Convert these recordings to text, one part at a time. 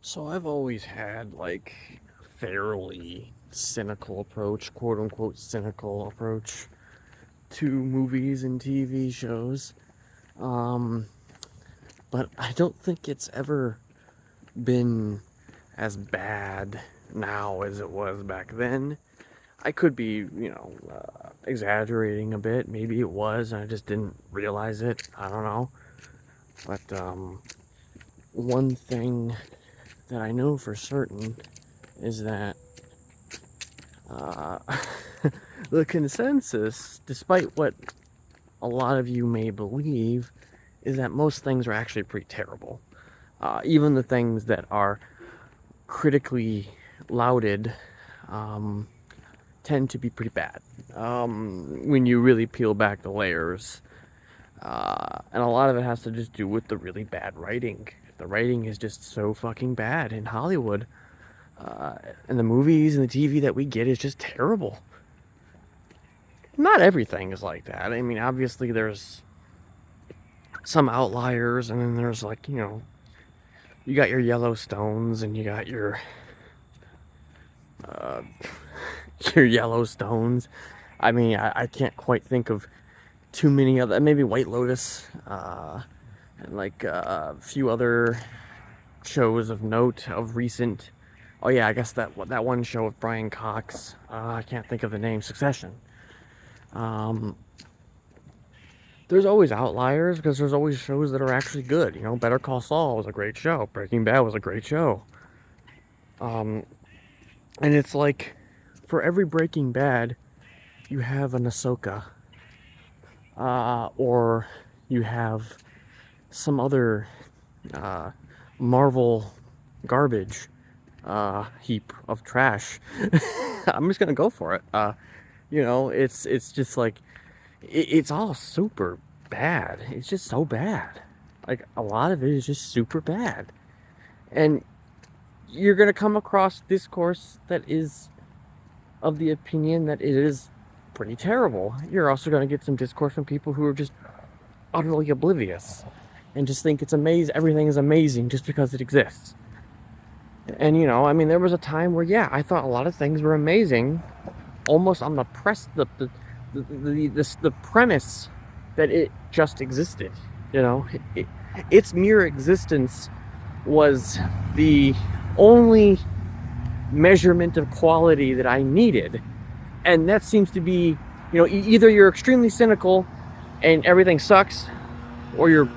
So I've always had like fairly cynical approach, quote unquote cynical approach to movies and TV shows. Um, but I don't think it's ever been as bad now as it was back then. I could be, exaggerating a bit. Maybe it was, and I just didn't realize it. I don't know. But one thing that I know for certain is that uh, the consensus, despite what a lot of you may believe, is that most things are actually pretty terrible. Even the things that are critically lauded um, tend to be pretty bad when you really peel back the layers. And a lot of it has to just do with the really bad writing. The writing is just so fucking bad in Hollywood. And the movies and the TV that we get is just terrible. Not everything is like that. I mean, obviously, there's some outliers, and then there's like, you got your Yellowstones and you got uh, your Yellowstones. I mean, I can't quite think of too many other, maybe White Lotus, and like a few other shows of note of recent. Oh yeah, I guess that one show with Brian Cox. I can't think of the name. Succession. Um, there's always outliers because there's always shows that are actually good. Better Call Saul was a great show. Breaking Bad was a great show. Um, and it's like, for every Breaking Bad, you have an Ahsoka, or you have some other uh, Marvel garbage heap of trash. I'm just gonna go for it. It's just like it's all super bad. It's just so bad. Like a lot of it is just super bad, and you're gonna come across discourse that is of the opinion that it is pretty terrible. You're also gonna get some discourse from people who are just utterly oblivious and just think it's amazing. Everything is amazing just because it exists. And I mean, there was a time where yeah, I thought a lot of things were amazing, almost on the press the premise that it just existed. Its mere existence was the only measurement of quality that I needed, and that seems to be, either you're extremely cynical and everything sucks, or you're,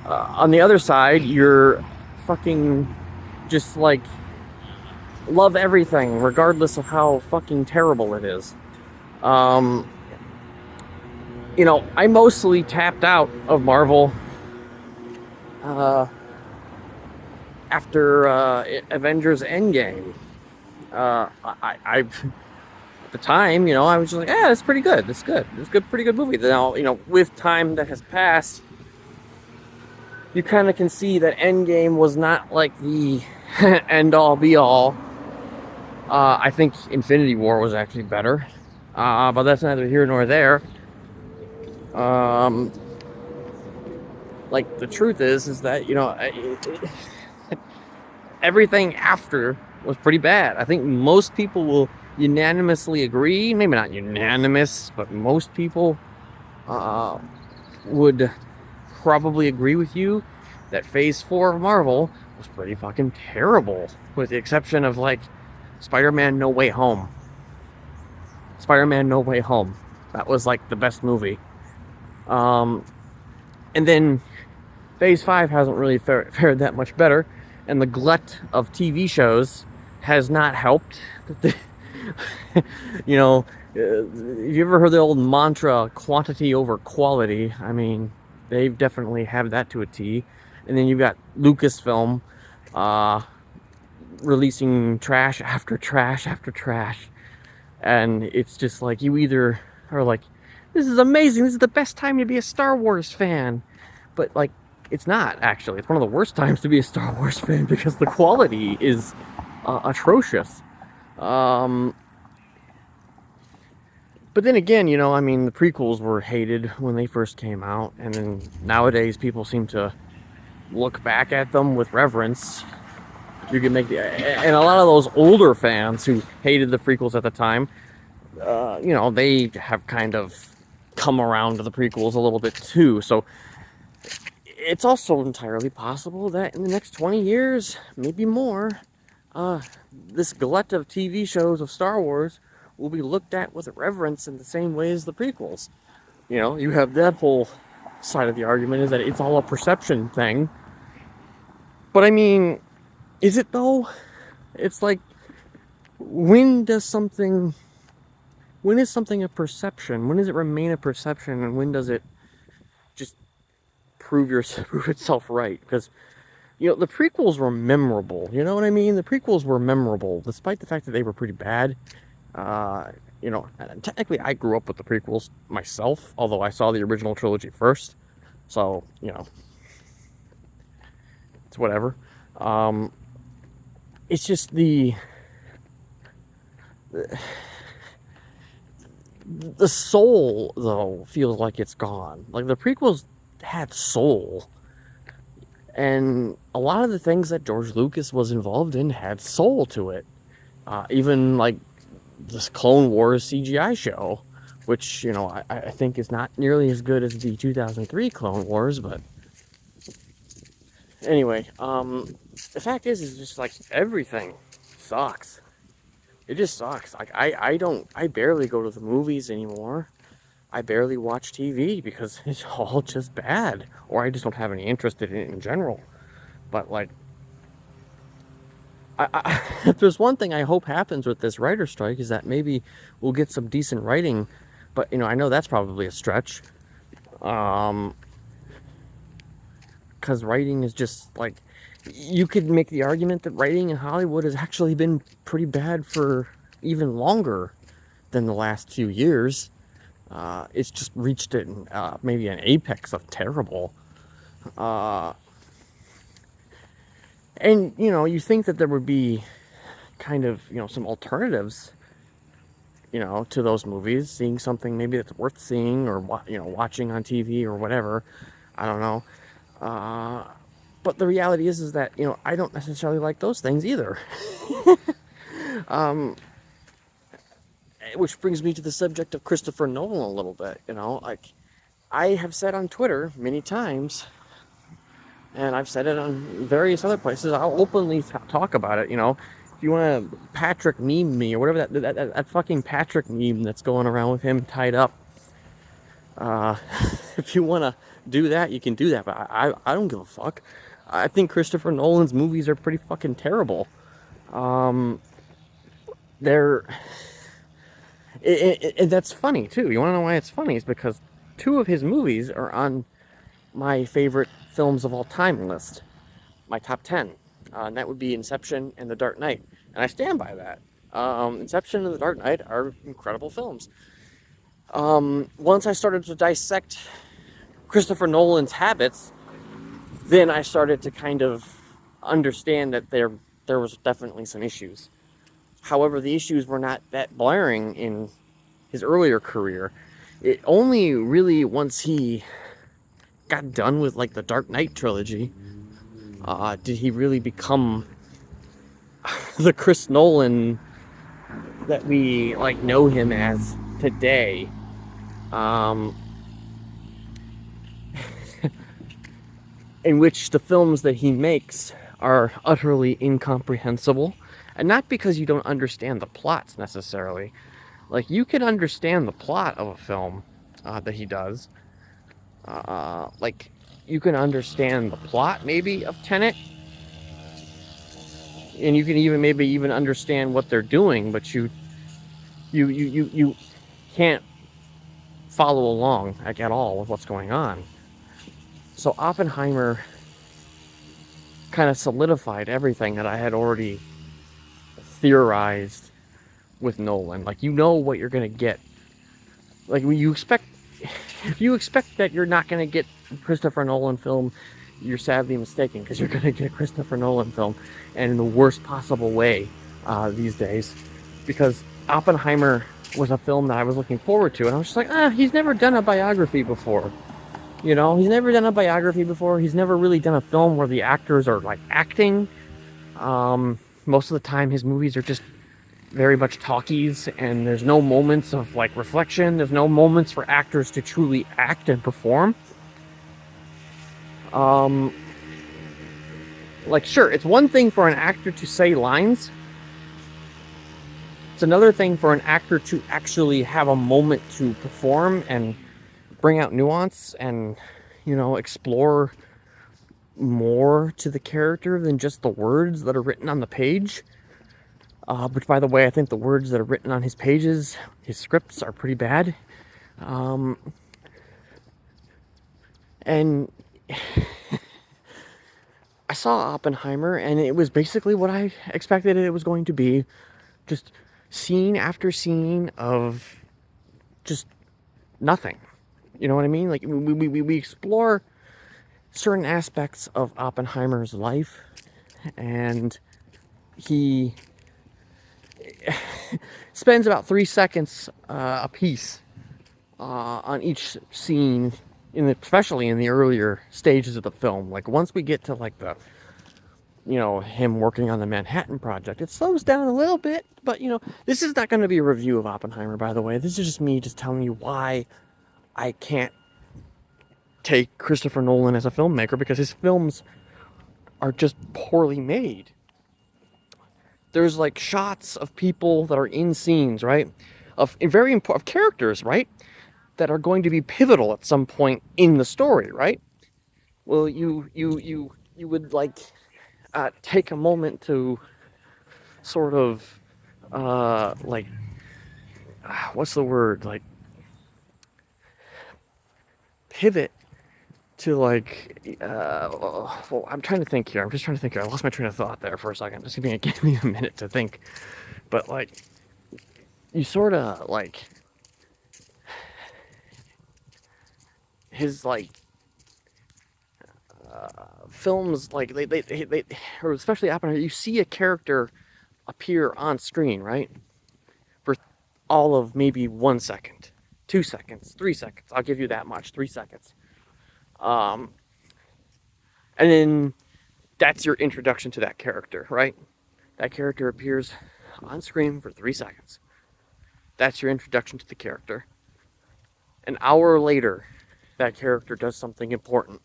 on the other side, you're fucking just like love everything regardless of how fucking terrible it is. Um, I mostly tapped out of Marvel uh, after Avengers Endgame. At the time, I was just like, yeah, it's pretty good. It's good. It's good, pretty good movie. Now, with time that has passed, you kind of can see that Endgame was not like the end all be all. I think Infinity War was actually better, but that's neither here nor there. Um, like the truth is that everything after was pretty bad. I think most people will unanimously agree. Maybe not unanimous, but most people uh, would probably agree with you that Phase 4 of Marvel was pretty fucking terrible, with the exception of like Spider-Man No Way Home. Spider-Man No Way Home. That was like the best movie. Um, and then Phase 5 hasn't really fared that much better, and the glut of TV shows has not helped. Have you ever heard the old mantra, quantity over quality? I mean, they definitely have that to a T. And then you've got Lucasfilm uh, releasing trash after trash after trash. And it's just like, you either are like, this is amazing, this is the best time to be a Star Wars fan. But, like, it's not, actually. It's one of the worst times to be a Star Wars fan because the quality is atrocious. But then again, I mean, the prequels were hated when they first came out, and then nowadays people seem to look back at them with reverence. You can make and a lot of those older fans who hated the prequels at the time, you know, they have kind of come around to the prequels a little bit too. So it's also entirely possible that in the next 20 years, maybe more, this glut of TV shows of Star Wars will be looked at with reverence in the same way as the prequels. You know, you have that whole side of the argument is that it's all a perception thing. But I mean, is it though? It's like, when is something a perception? When does it remain a perception, and when does it just prove itself right? Because, you know, the prequels were memorable. You know what I mean? The prequels were memorable, despite the fact that they were pretty bad. You know, technically I grew up with the prequels myself, although I saw the original trilogy first. So, you know, it's whatever. It's just the soul, though, feels like it's gone. Like, the prequels had soul. And a lot of the things that George Lucas was involved in had soul to it. Even, like, this Clone Wars CGI show, which, you know, I think is not nearly as good as the 2003 Clone Wars, but anyway, the fact is just, like, everything sucks. It just sucks. Like, I barely go to the movies anymore. I barely watch TV because it's all just bad, or I just don't have any interest in it in general. But, like, if there's one thing I hope happens with this writer strike, is that maybe we'll get some decent writing. But, you know, I know that's probably a stretch. Because writing is just, like, you could make the argument that writing in Hollywood has actually been pretty bad for even longer than the last few years. It's just reached maybe an apex of terrible. And, you know, you think that there would be kind of, you know, some alternatives, you know, to those movies, seeing something maybe that's worth seeing, or, you know, watching on TV or whatever. I don't know. But the reality is that, you know, I don't necessarily like those things either. Which brings me to the subject of Christopher Nolan a little bit, you know. Like, I have said on Twitter many times, and I've said it on various other places, I'll openly talk about it, you know. If you want to Patrick meme me, or whatever, that fucking Patrick meme that's going around with him tied up, if you want to do that, you can do that, but I don't give a fuck. I think Christopher Nolan's movies are pretty fucking terrible. That's funny too. You want to know why it's funny? It's because 2 of his movies are on my favorite films of all time list, my top 10, and that would be Inception and The Dark Knight, and I stand by that. Inception and The Dark Knight are incredible films. Once I started to dissect Christopher Nolan's habits, then I started to kind of understand that there was definitely some issues. However, the issues were not that glaring in his earlier career. It only really, once he got done with, like, the Dark Knight trilogy, did he really become the Chris Nolan that we, like, know him as today. In which the films that he makes are utterly incomprehensible. And not because you don't understand the plots necessarily. Like, you can understand the plot of a film that he does. Like, you can understand the plot, maybe, of Tenet. And you can even understand what they're doing, but you can't follow along, like, at all with what's going on. So Oppenheimer kind of solidified everything that I had already theorized with Nolan. Like, you know what you're going to get. Like, when you expect, if you expect that you're not going to get Christopher Nolan film, you're sadly mistaken, because you're going to get a Christopher Nolan film, and in the worst possible way these days. Because Oppenheimer was a film that I was looking forward to, and I was just like, he's never done a biography before. You know, he's never done a biography before. He's never really done a film where the actors are, like, acting. Most of the time, his movies are just very much talkies, and there's no moments of like reflection. There's no moments for actors to truly act and perform. Like, sure, it's one thing for an actor to say lines. It's another thing for an actor to actually have a moment to perform and bring out nuance and, explore more to the character than just the words that are written on the page. Which, by the way, I think the words that are written on his pages, his scripts, are pretty bad. And I saw Oppenheimer, and it was basically what I expected it was going to be. Just scene after scene of just nothing. You know what I mean? Like, we explore certain aspects of Oppenheimer's life, and he spends about 3 seconds a piece on each scene, especially in the earlier stages of the film. Like, once we get to like him working on the Manhattan Project, it slows down a little bit. But this is not going to be a review of Oppenheimer, by the way. This is just me just telling you why I can't take Christopher Nolan as a filmmaker, because his films are just poorly made. There's like shots of people that are in scenes, right? Of very important characters, right? That are going to be pivotal at some point in the story, right? Well, you would like take a moment to sort of like what's the word, like pivot to like well, I'm trying to think here. I'm just trying to think here. I lost my train of thought there for a second. Just give me a minute to think. But like, you sort of like his like films, like they or especially Oppenheimer, you see a character appear on screen, right? For all of maybe 1 second, 2 seconds, 3 seconds. I'll give you that much, 3 seconds. And then that's your introduction to that character, right? That character appears on screen for 3 seconds. That's your introduction to the character. An hour later, that character does something important.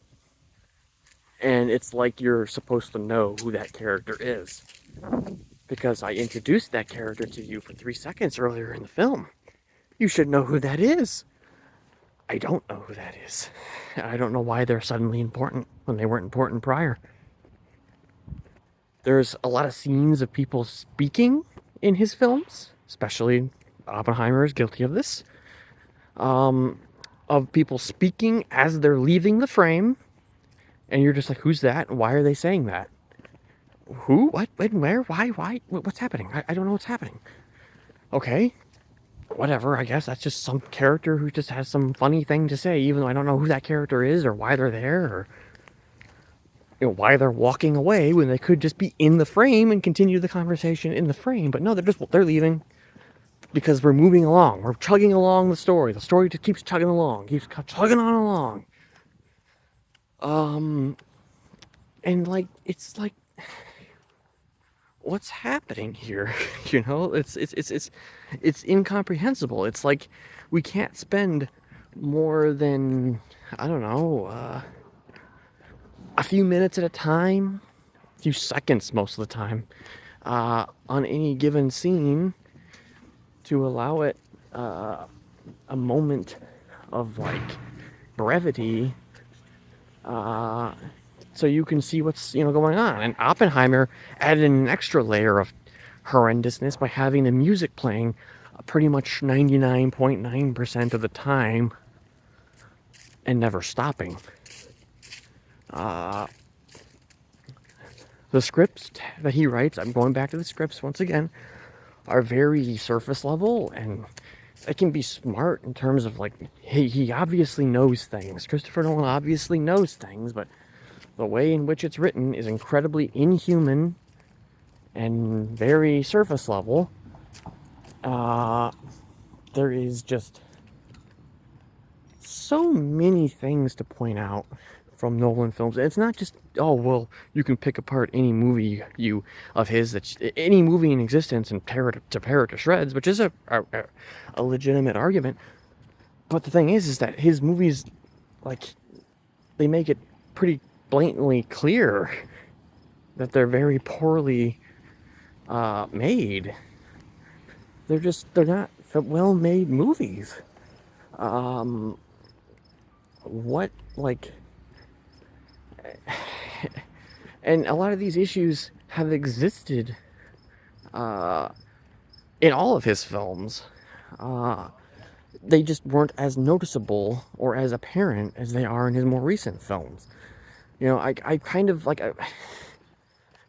And it's like you're supposed to know who that character is, because I introduced that character to you for 3 seconds earlier in the film. You should know who that is. I don't know who that is. I don't know why they're suddenly important when they weren't important prior. There's a lot of scenes of people speaking in his films, especially Oppenheimer is guilty of this, of people speaking as they're leaving the frame, and you're just like, who's that? And why are they saying that? Who? What? When? Where? Why? What's happening? I don't know what's happening. Okay. Whatever, I guess that's just some character who just has some funny thing to say, even though I don't know who that character is or why they're there, or why they're walking away when they could just be in the frame and continue the conversation in the frame. But no, they're leaving because we're moving along. We're chugging along the story. The story just keeps chugging along, keeps chugging on along. And like, it's like, what's happening here? It's incomprehensible. It's like we can't spend more than, I don't know, a few minutes at a time, a few seconds most of the time, on any given scene to allow it a moment of like brevity, so you can see what's going on. And Oppenheimer added an extra layer of horrendousness by having the music playing pretty much 99.9% of the time and never stopping. The scripts that he writes, I'm going back to the scripts once again, are very surface level, and it can be smart in terms of like, he obviously knows things. Christopher Nolan obviously knows things, but the way in which it's written is incredibly inhuman and very surface level. There is just so many things to point out from Nolan films. And it's not just, oh well, you can pick apart any movie you of his, that any movie in existence and tear it to shreds, which is a legitimate argument. But the thing is that his movies, like, they make it pretty blatantly clear that they're very poorly made. They're not well-made movies. What, like, and a lot of these issues have existed in all of his films. They just weren't as noticeable or as apparent as they are in his more recent films. You know, I kind of, like,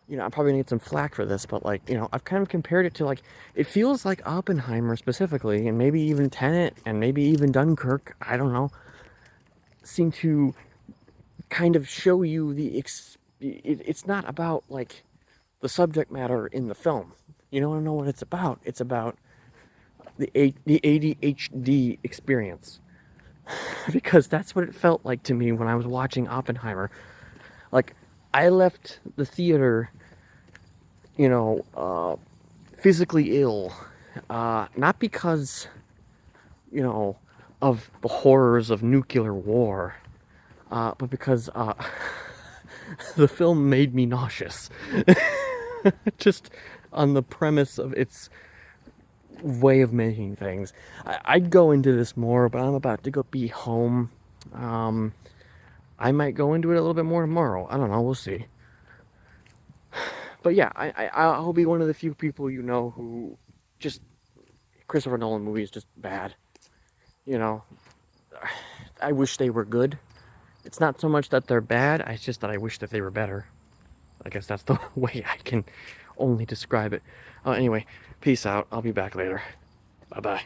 you know, I probably need some flack for this, but, like, you know, I've kind of compared it to, like, it feels like Oppenheimer specifically, and maybe even Tenet, and maybe even Dunkirk, I don't know, seem to kind of show you it's not about, like, the subject matter in the film. You don't know what it's about. It's about the ADHD experience. Because that's what it felt like to me when I was watching Oppenheimer. Like, I left the theater, you know, physically ill. Not because, you know, of the horrors of nuclear war, but because the film made me nauseous. Just on the premise of its way of making things. I'd go into this more, but I'm about to go be home. I might go into it a little bit more tomorrow. I don't know. We'll see. But yeah, I'll be one of the few people you know who just, Christopher Nolan movies just bad. You know, I wish they were good. It's not so much that they're bad, it's just that I wish that they were better. I guess that's the way I can only describe it. Anyway, peace out. I'll be back later. Bye-bye.